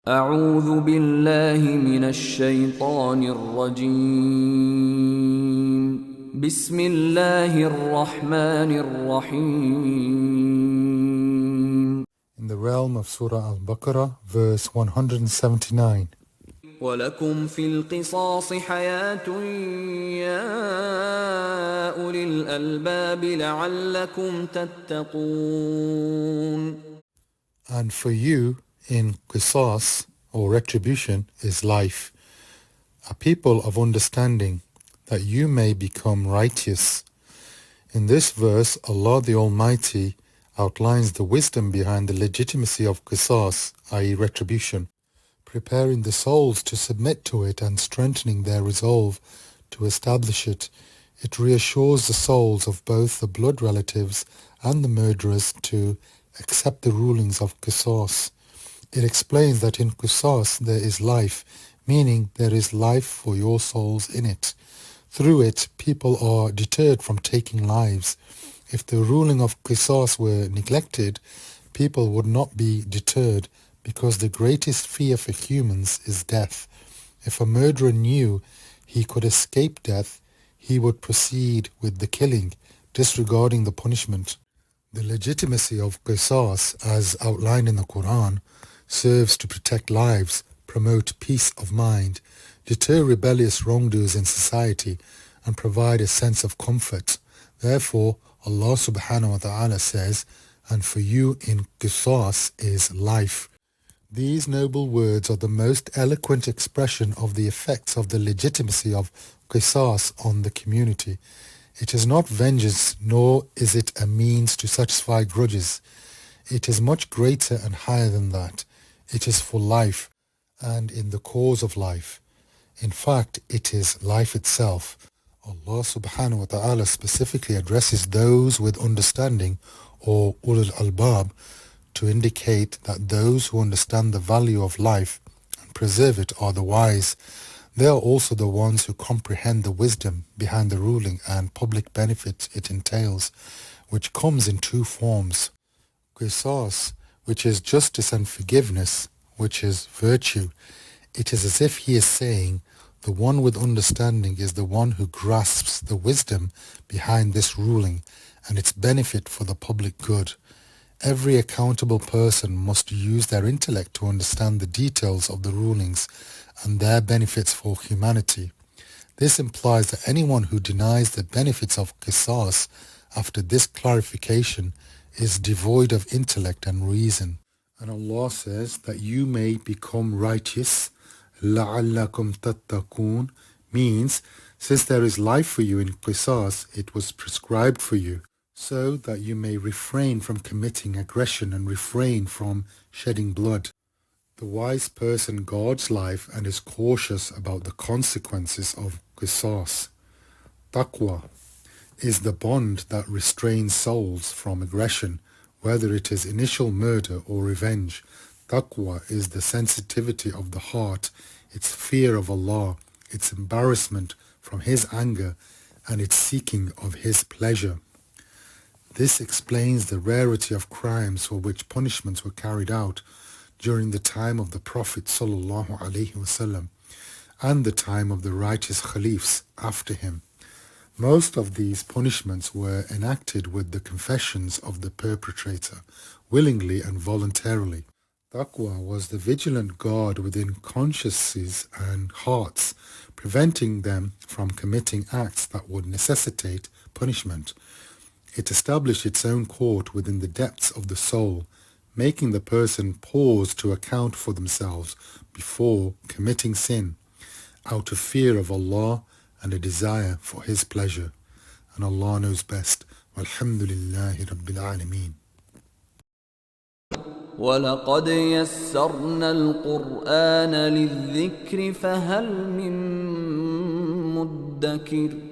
أعوذ بالله من الشيطان الرجيم بسم الله الرحمن الرحيم. In the realm of Surah Al-Baqarah, verse 179. وَلَكُمْ فِي الْقِصَاصِ حَيَاةٌ يَا أُولِي الْأَلْبَابِ لَعَلَّكُمْ تَتَّقُونَ. And for you, in qisas, or retribution, is life, a people of understanding, that you may become righteous. In this verse, Allah the Almighty outlines the wisdom behind the legitimacy of qisas, i.e. retribution, preparing the souls to submit to it and strengthening their resolve to establish it. It reassures the souls of both the blood relatives and the murderers to accept the rulings of qisas. It explains that in qisas there is life, meaning there is life for your souls in it. Through it, people are deterred from taking lives. If the ruling of qisas were neglected, people would not be deterred, because the greatest fear for humans is death. If a murderer knew he could escape death, he would proceed with the killing, disregarding the punishment. The legitimacy of qisas, as outlined in the Quran, serves to protect lives, promote peace of mind, deter rebellious wrongdoers in society, and provide a sense of comfort. Therefore, Allah subhanahu wa ta'ala says, and for you in qisas is life. These noble words are the most eloquent expression of the effects of the legitimacy of qisas on the community. It is not vengeance, nor is it a means to satisfy grudges. It is much greater and higher than that. It is for life, and in the cause of life. In fact, it is life itself. Allah subhanahu wa ta'ala specifically addresses those with understanding, or ulul albab, to indicate that those who understand the value of life and preserve it are the wise. They are also the ones who comprehend the wisdom behind the ruling and public benefit it entails, which comes in two forms. Qisas, which is justice, and forgiveness, which is virtue. It is as if he is saying, the one with understanding is the one who grasps the wisdom behind this ruling and its benefit for the public good. Every accountable person must use their intellect to understand the details of the rulings and their benefits for humanity. This implies that anyone who denies the benefits of qisas after this clarification is devoid of intellect and reason. And Allah says that you may become righteous. لَعَلَّكُمْ تَتَّقُونَ means, since there is life for you in qisas, it was prescribed for you, so that you may refrain from committing aggression and refrain from shedding blood. The wise person guards life and is cautious about the consequences of qisas. Taqwa is the bond that restrains souls from aggression, whether it is initial murder or revenge. Taqwa is the sensitivity of the heart, its fear of Allah, its embarrassment from His anger, and its seeking of His pleasure. This explains the rarity of crimes for which punishments were carried out during the time of the Prophet ﷺ and the time of the righteous Caliphs after him. Most of these punishments were enacted with the confessions of the perpetrator, willingly and voluntarily. Taqwa was the vigilant guard within consciences and hearts, preventing them from committing acts that would necessitate punishment. It established its own court within the depths of the soul, making the person pause to account for themselves before committing sin, out of fear of Allah and a desire for His pleasure. And Allah knows best. Walhamdulillahi Rabbil Alameen. وَلَقَدْ يَسَّرْنَا الْقُرْآنَ لِلذِّكْرِ فَهَلْ مِن مُّدَّكِرٍ